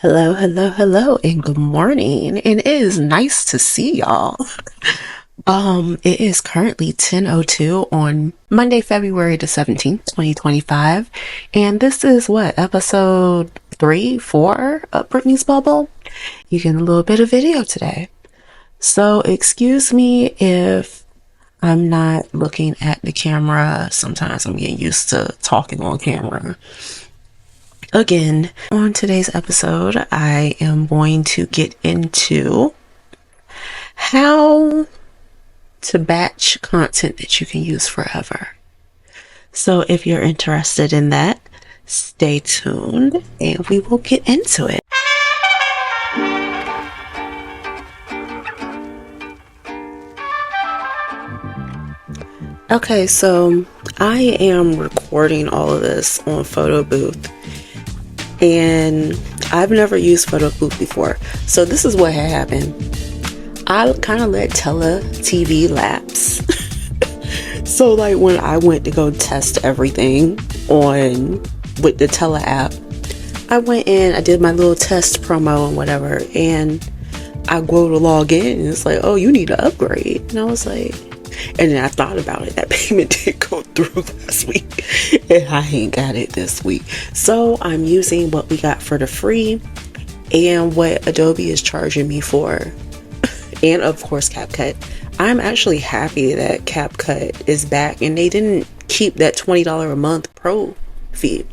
Hello, hello, hello, and good morning. And it is nice to see y'all. It is currently 10:02 on Monday, February the 17th, 2025. And this is what, episode 3, 4 of Brittany's Bubble? You get a little bit of video today. So excuse me if I'm not looking at the camera. Sometimes I'm getting used to talking on camera. Again, on today's episode, I am going to get into how to batch content that you can use forever. So if you're interested in that, stay tuned and we will get into it. Okay, so I am recording all of this on Photo Booth. And I've never used Photo Booth before. So this is what had happened. I kind of let TV lapse. So like when I went to go test everything with the Tele app, I went in, I did my little test promo and whatever, and I go to log in and it's like, oh, you need to upgrade. And I was like, and then I thought about it. That payment did go through last week and I ain't got it this week. So I'm using what we got for the free and what Adobe is charging me for. And of course, CapCut. I'm actually happy that CapCut is back and they didn't keep that $20 a month pro fee.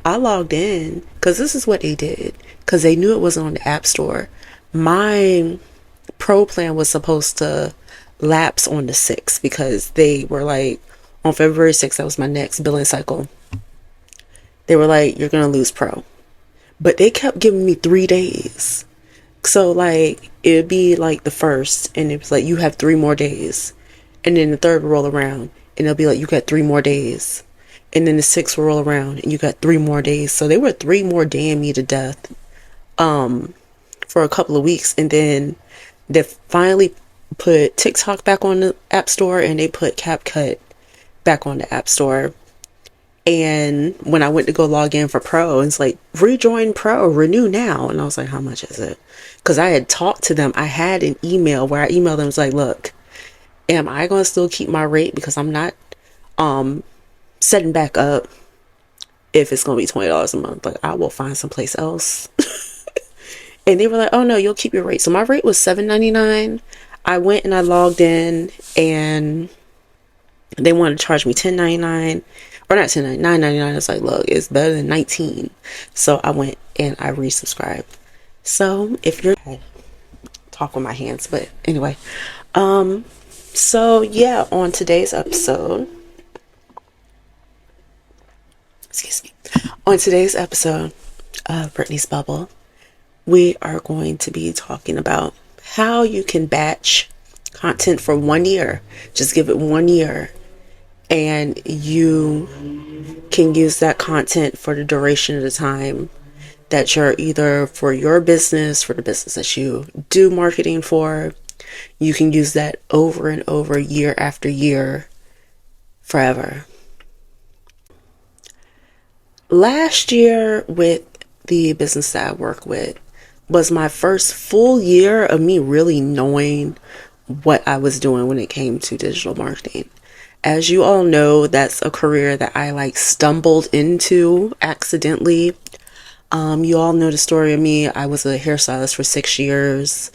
I logged in because this is what they did because they knew it wasn't on the App Store. My pro plan was supposed to lapse on the 6th because they were like, on February 6th, that was my next billing cycle. They were like, you're going to lose pro. But they kept giving me 3 days. So like, it'd be like the 1st and it was like, you have 3 more days. And then the 3rd will roll around and they'll be like, you got 3 more days. And then the 6th will roll around and you got 3 more days. So they were 3 more damn me to death for a couple of weeks. And then they finally put TikTok back on the App Store and they put CapCut back on the App Store. And when I went to go log in for Pro, it's like, rejoin Pro, renew now. And I was like, how much is it? Because I had talked to them. I had an email where I emailed them. It's like, look, am I going to still keep my rate? Because I'm not setting back up if it's going to be $20 a month. Like, I will find someplace else. And they were like, oh, no, you'll keep your rate. So my rate was $7.99. I went and I logged in and they wanted to charge me $10.99 or not $10.99, $9.99. I was like, look, it's better than $19. So I went and I resubscribed. So if you're talk with my hands, but anyway, so yeah, on today's episode, on today's episode of Brittany's Bubble, we are going to be talking about how you can batch content for 1 year. Just give it 1 year and you can use that content for the duration of the time that you're either for your business, for the business that you do marketing for. You can use that over and over, year after year, forever. Last year with the business that I work with was my first full year of me really knowing what I was doing when it came to digital marketing. As you all know, that's a career that I stumbled into accidentally. You all know the story of me. I was a hairstylist for 6 years,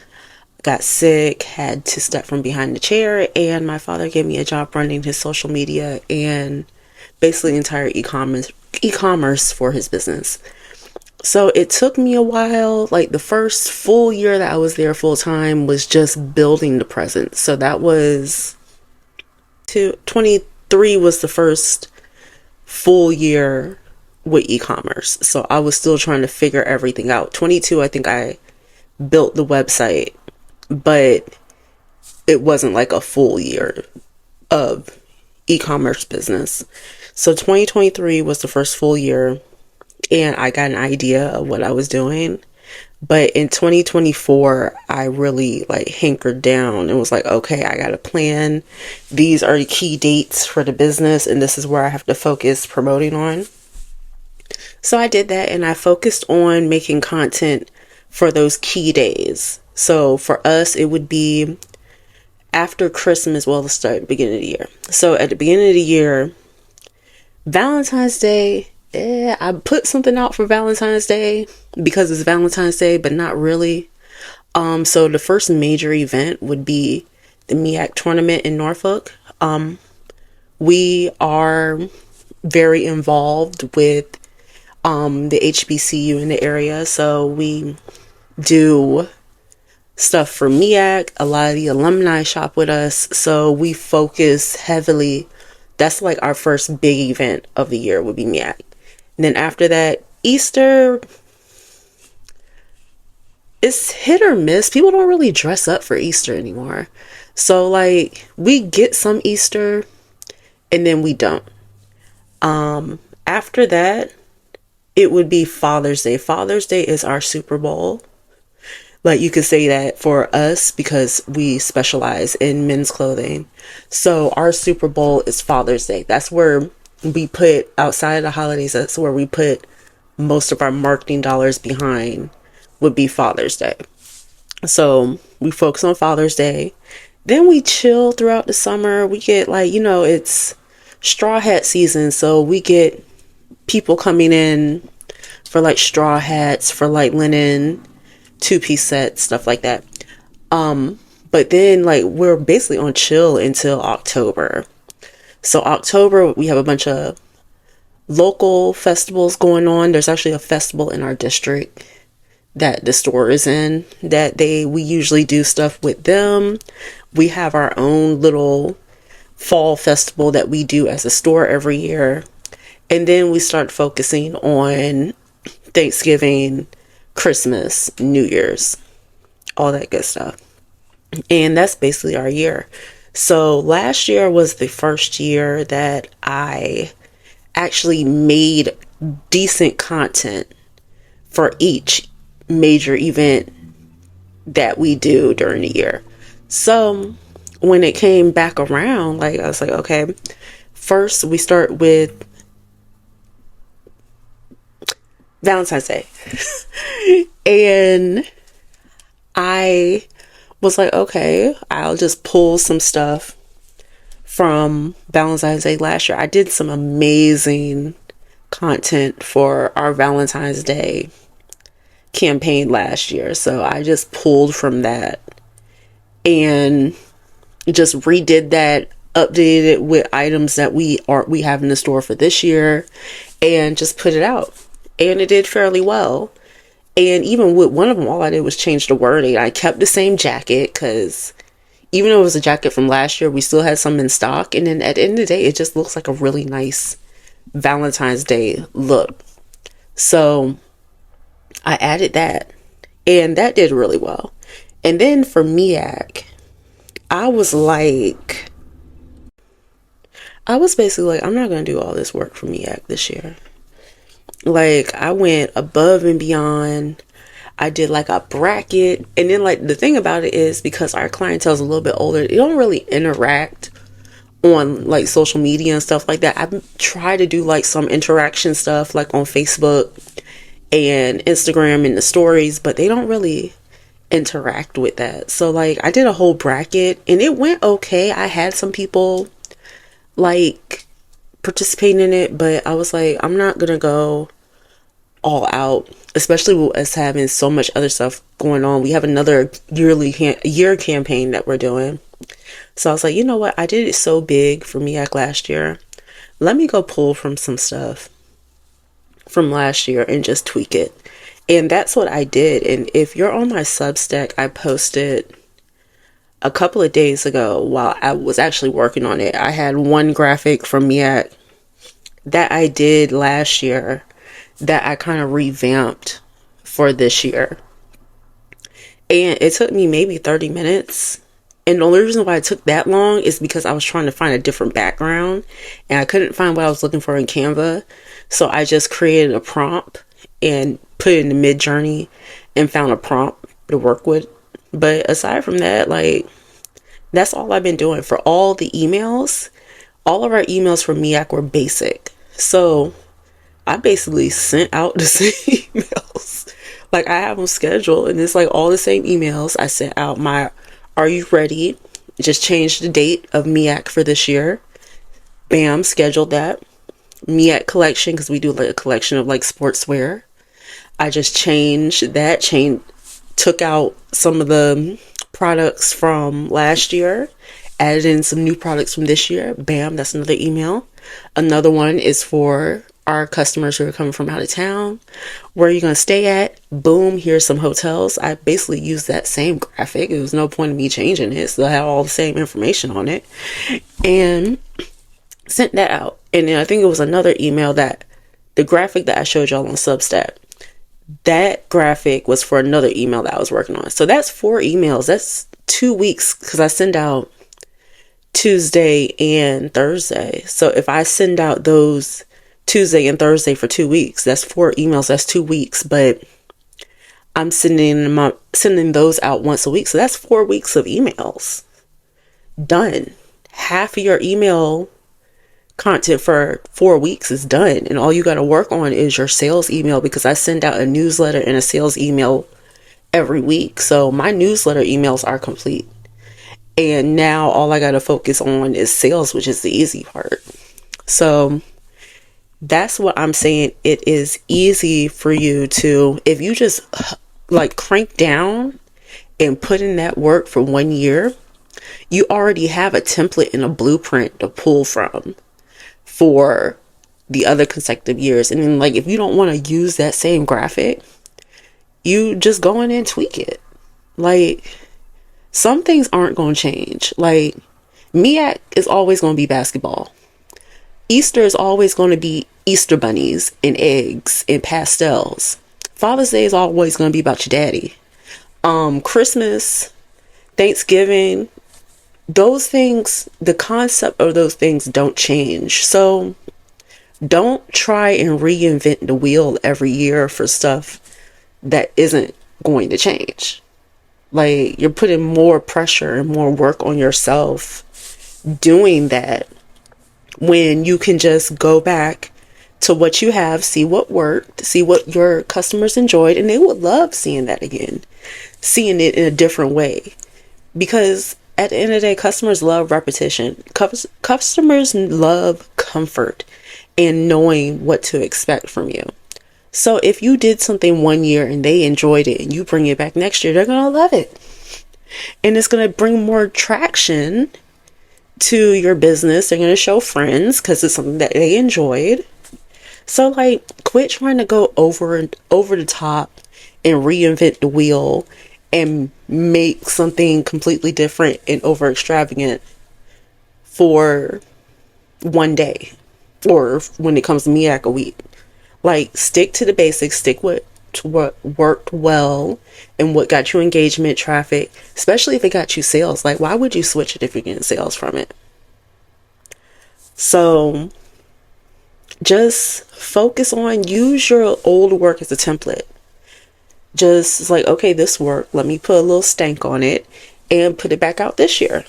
got sick, had to step from behind the chair, and my father gave me a job running his social media and basically entire e-commerce for his business. So it took me a while. The first full year that I was there full time was just building the presence. So that was 23 was the first full year with e-commerce. So I was still trying to figure everything out. 22, I think I built the website, but it wasn't like a full year of e-commerce business. So 2023 was the first full year. And I got an idea of what I was doing. But in 2024, I really hankered down and was like, okay, I got a plan. These are the key dates for the business. And this is where I have to focus promoting on. So I did that and I focused on making content for those key days. So for us, it would be after Christmas, well, the start, beginning of the year. So at the beginning of the year, Valentine's Day, I put something out for Valentine's Day because it's Valentine's Day, but not really. So the first major event would be the MEAC tournament in Norfolk. We are very involved with the HBCU in the area, so we do stuff for MEAC. A lot of the alumni shop with us, so we focus heavily. That's like our first big event of the year would be MEAC. And then after that, Easter, it's hit or miss. People don't really dress up for Easter anymore. So like we get some Easter and then we don't. After that, it would be Father's Day. Father's Day is our Super Bowl. Like you could say that for us because we specialize in men's clothing. So our Super Bowl is Father's Day. That's where we put, outside of the holidays, that's where we put most of our marketing dollars behind, would be Father's Day. So we focus on Father's Day. Then we chill throughout the summer. We get like, it's straw hat season. So we get people coming in for like straw hats, for like linen, 2-piece sets, stuff like that. But then like we're basically on chill until October. So October, we have a bunch of local festivals going on. There's actually a festival in our district that the store is in that we usually do stuff with them. We have our own little fall festival that we do as a store every year. And then we start focusing on Thanksgiving, Christmas, New Year's, all that good stuff. And that's basically our year. So last year was the first year that I actually made decent content for each major event that we do during the year. So when it came back around, like I was like, okay, first we start with Valentine's Day. And I was like, okay, I'll just pull some stuff from Valentine's Day last year. I did some amazing content for our Valentine's Day campaign last year. So I just pulled from that and just redid that, updated it with items that we have in the store for this year, and just put it out. And it did fairly well. And even with one of them, all I did was change the wording. I kept the same jacket because even though it was a jacket from last year, we still had some in stock. And then at the end of the day, it just looks like a really nice Valentine's Day look. So I added that, and that did really well. And then for MEAC, I was basically like, I'm not going to do all this work for MEAC this year. Like, I went above and beyond. I did like a bracket. And then like the thing about it is, because our clientele is a little bit older, they don't really interact on like social media and stuff like that. I try to do like some interaction stuff like on Facebook and Instagram and the stories, but they don't really interact with that. So like I did a whole bracket and it went okay. I had some people like participating in it, but I was like, I'm not gonna go all out, especially with us having so much other stuff going on. We have another year campaign that we're doing. So I was like, you know what? I did it so big for MEAC last year. Let me go pull from some stuff from last year and just tweak it. And that's what I did. And if you're on my Substack, I posted a couple of days ago while I was actually working on it. I had one graphic from MEAC that I did last year that I kind of revamped for this year. And it took me maybe 30 minutes. And the only reason why it took that long is because I was trying to find a different background and I couldn't find what I was looking for in Canva. So I just created a prompt and put it in the Mid-Journey and found a prompt to work with. But aside from that, like, that's all I've been doing for all the emails. All of our emails for MEAC were basic. So I basically sent out the same emails. Like, I have them scheduled, and it's like all the same emails. I sent out my "Are you ready?" Just changed the date of MIAC for this year. Bam, scheduled that. MIAC collection, because we do like a collection of like sportswear. I just changed that, took out some of the products from last year, added in some new products from this year. Bam, that's another email. Another one is for our customers who are coming from out of town. Where are you going to stay at? Boom, here's some hotels. I basically used that same graphic. There was no point in me changing it, so I had all the same information on it. And sent that out. And then I think it was another email, that the graphic that I showed y'all on Substack, that graphic was for another email that I was working on. So that's 4 emails. That's 2 weeks, because I send out Tuesday and Thursday. So if I send out those Tuesday and Thursday for 2 weeks, that's 4 emails. That's 2 weeks. But I'm sending those out once a week. So that's 4 weeks of emails done. Half of your email content for 4 weeks is done, and all you got to work on is your sales email, because I send out a newsletter and a sales email every week. So my newsletter emails are complete, and now all I got to focus on is sales, which is the easy part. So that's what I'm saying. It is easy for you to, if you just like crank down and put in that work for 1 year, you already have a template and a blueprint to pull from for the other consecutive years. And then, like, if you don't want to use that same graphic, you just go in and tweak it. Like, some things aren't going to change. Like, MIAC is always going to be basketball. Easter is always going to be Easter bunnies and eggs and pastels. Father's Day is always going to be about your daddy. Christmas, Thanksgiving, those things, the concept of those things don't change. So don't try and reinvent the wheel every year for stuff that isn't going to change. Like, you're putting more pressure and more work on yourself doing that, when you can just go back to what you have, see what worked, see what your customers enjoyed, and they would love seeing that again, seeing it in a different way. Because at the end of the day, customers love repetition. Customers love comfort and knowing what to expect from you. So if you did something 1 year and they enjoyed it, and you bring it back next year, they're going to love it. And it's going to bring more traction to your business. They're going to show friends because it's something that they enjoyed. So, like, quit trying to go over the top and reinvent the wheel and make something completely different and over extravagant for 1 day, or when it comes to MIAC, a week. Like, stick to the basics, stick with what worked well and what got you engagement, traffic, especially if it got you sales. Like, why would you switch it if you're getting sales from it? So just focus on, use your old work as a template. Just like, okay, this worked, let me put a little stank on it and put it back out this year.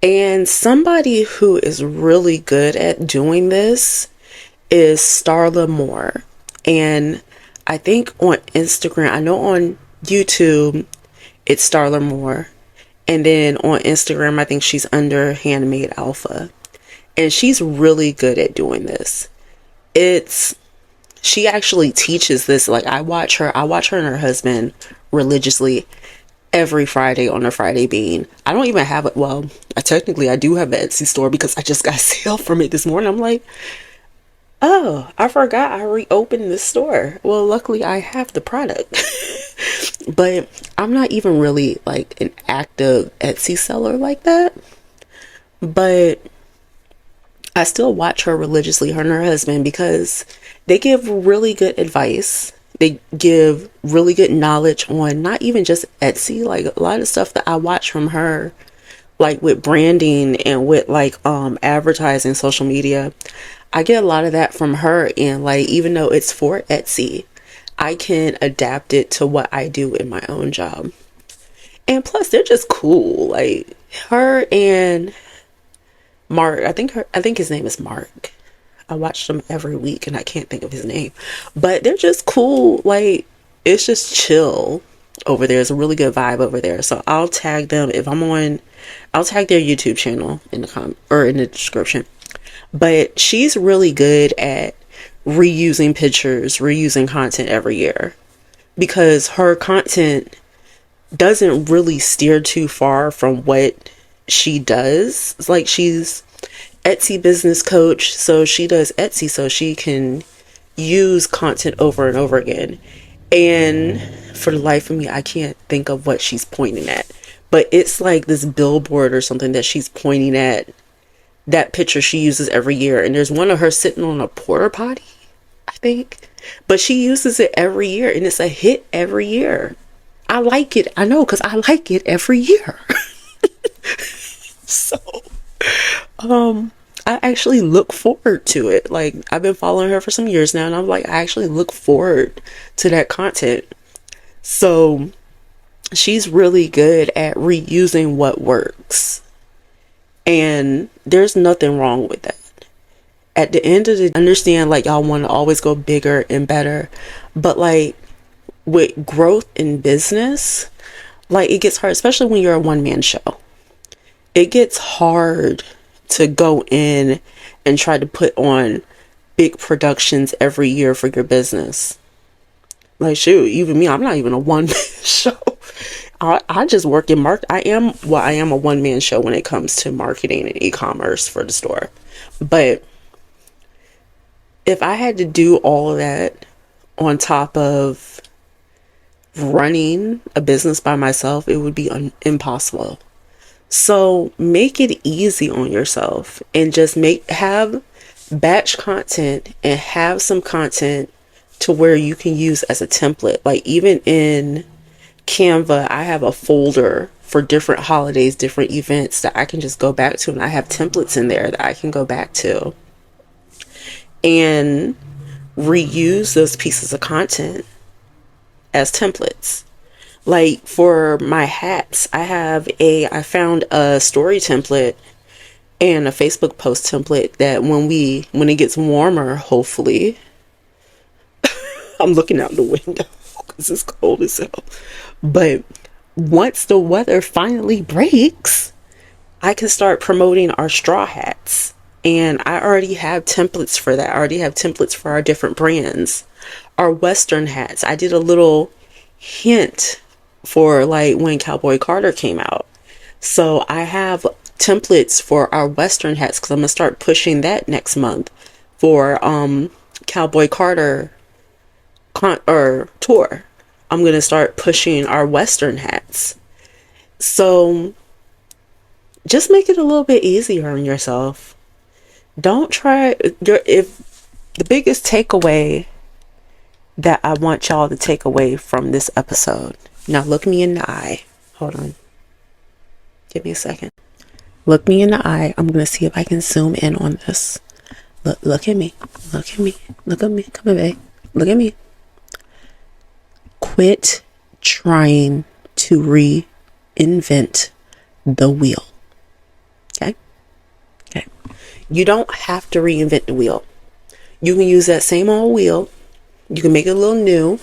And somebody who is really good at doing this is Starla Moore. And I think on Instagram, I know on YouTube, it's Starla Moore. And then on Instagram, I think she's under Handmade Alpha. And she's really good at doing this. She actually teaches this. Like, I watch her and her husband religiously every Friday on a Friday Bean. I don't even have it. Well, I do have an Etsy store because I just got a sale from it this morning. I'm like, oh, I forgot I reopened this store. Well, luckily I have the product. But I'm not even really like an active Etsy seller like that. But I still watch her religiously, her and her husband, because they give really good advice. They give really good knowledge on not even just Etsy, like a lot of stuff that I watch from her, like with branding and with like advertising, social media. I get a lot of that from her, and like, even though it's for Etsy, I can adapt it to what I do in my own job. And plus, they're just cool. Like, her and Mark, I think his name is Mark. I watch them every week and I can't think of his name. But they're just cool. Like, it's just chill over there. It's a really good vibe over there. So I'll tag them if I'm on, I'll tag their YouTube channel in the or in the description. But she's really good at reusing pictures, reusing content every year, because her content doesn't really steer too far from what she does. It's like, she's Etsy business coach, so she does Etsy so she can use content over and over again. And for the life of me, I can't think of what she's pointing at, but it's like this billboard or something that she's pointing at, that picture she uses every year. And there's one of her sitting on a porta potty, I think, but she uses it every year and it's a hit every year. I like it. I know, because I like it every year. So I actually look forward to it. Like, I've been following her for some years now, and I'm like, I actually look forward to that content. So she's really good at reusing what works, and there's nothing wrong with that. At the end of the day, understand, like, y'all want to always go bigger and better, but like, with growth in business, like, it gets hard, especially when you're a one-man show. It gets hard to go in and try to put on big productions every year for your business. Like, shoot, even me, I'm not even a one-man show. I just work in I am a one-man show when it comes to marketing and e-commerce for the store. But if I had to do all of that on top of running a business by myself, it would be impossible. So make it easy on yourself and just have batch content and have some content to where you can use as a template. Like, even in Canva, I have a folder for different holidays, different events that I can just go back to, and I have templates in there that I can go back to and reuse those pieces of content as templates. Like, for my hats, I found a story template and a Facebook post template that when it gets warmer, hopefully, I'm looking out the window because it's cold as hell. But once the weather finally breaks, I can start promoting our straw hats. And I already have templates for that. I already have templates for our different brands. Our Western hats, I did a little hint for, like, when Cowboy Carter came out. So I have templates for our Western hats, because I'm gonna start pushing that next month for Cowboy Carter tour. I'm gonna start pushing our Western hats. So just make it a little bit easier on yourself. Don't try if the biggest takeaway that I want y'all to take away from this episode. Now look me in the eye. Hold on. Give me a second. Look me in the eye. I'm going to see if I can zoom in on this. Look at me. Look at me. Look at me. Come here, babe. Look at me. Quit trying to reinvent the wheel. Okay? Okay. You don't have to reinvent the wheel. You can use that same old wheel. You can make it a little new.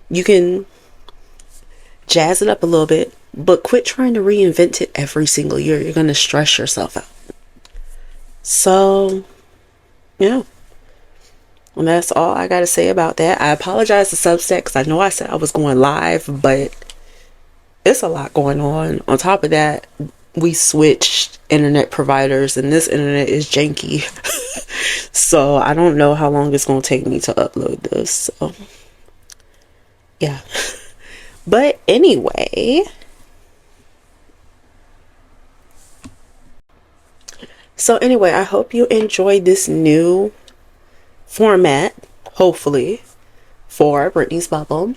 You can jazz it up a little bit, but quit trying to reinvent it every single year. You're going to stress yourself out. So, yeah. And that's all I got to say about that. I apologize to Substack, because I know I said I was going live, but it's a lot going on. On top of that, we switched internet providers, and this internet is janky. So I don't know how long it's going to take me to upload this. So, yeah. But anyway, I hope you enjoyed this new format, hopefully, for Brittany's Bubble.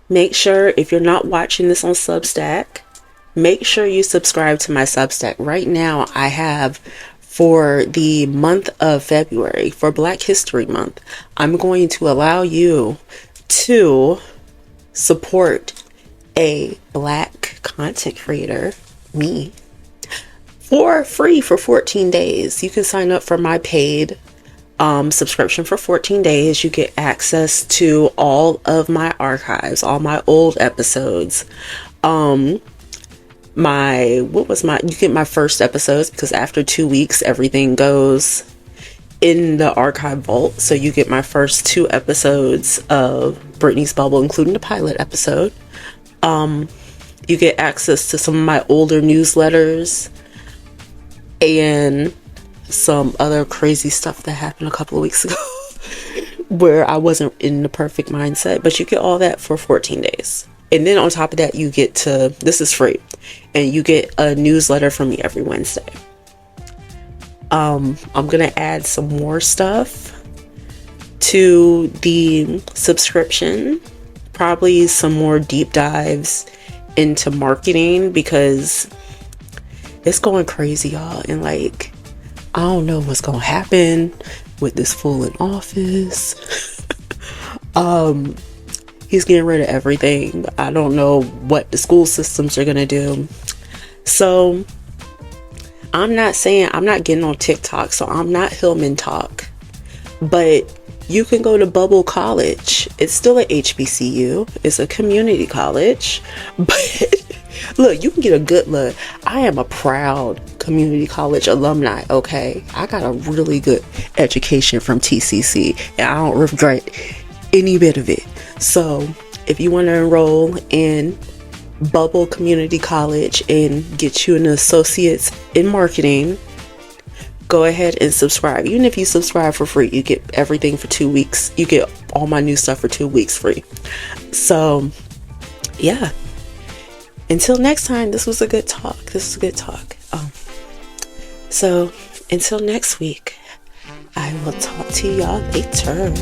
Make sure, if you're not watching this on Substack, make sure you subscribe to my Substack. Right now, I have, for the month of February, for Black History Month, I'm going to allow you to support a Black content creator, me, for free for 14 days. You can sign up for my paid subscription for 14 days. You get access to all of my archives, all my old episodes. You get my first episodes, because after 2 weeks, everything goes in the archive vault. So you get my first 2 episodes of Brittany's Bubble, including the pilot episode. You get access to some of my older newsletters and some other crazy stuff that happened a couple of weeks ago where I wasn't in the perfect mindset, but you get all that for 14 days. And then on top of that, this is free, and you get a newsletter from me every Wednesday. I'm gonna add some more stuff to the subscription, probably some more deep dives into marketing, because it's going crazy, y'all, and like, I don't know what's gonna happen with this fool in office. He's getting rid of everything. I don't know what the school systems are gonna do. So I'm not getting on TikTok, so I'm not Hillman Talk. But you can go to Bubble College. It's still at HBCU. It's a community college. But look, you can get a good look. I am a proud community college alumni, okay? I got a really good education from TCC, and I don't regret any bit of it. So if you want to enroll in Bubble Community College and get you an associate's in marketing, go ahead and subscribe. Even if you subscribe for free, you get everything for 2 weeks. You get all my new stuff for 2 weeks free. So yeah, until next time, this was a good talk. So until next week, I will talk to y'all later.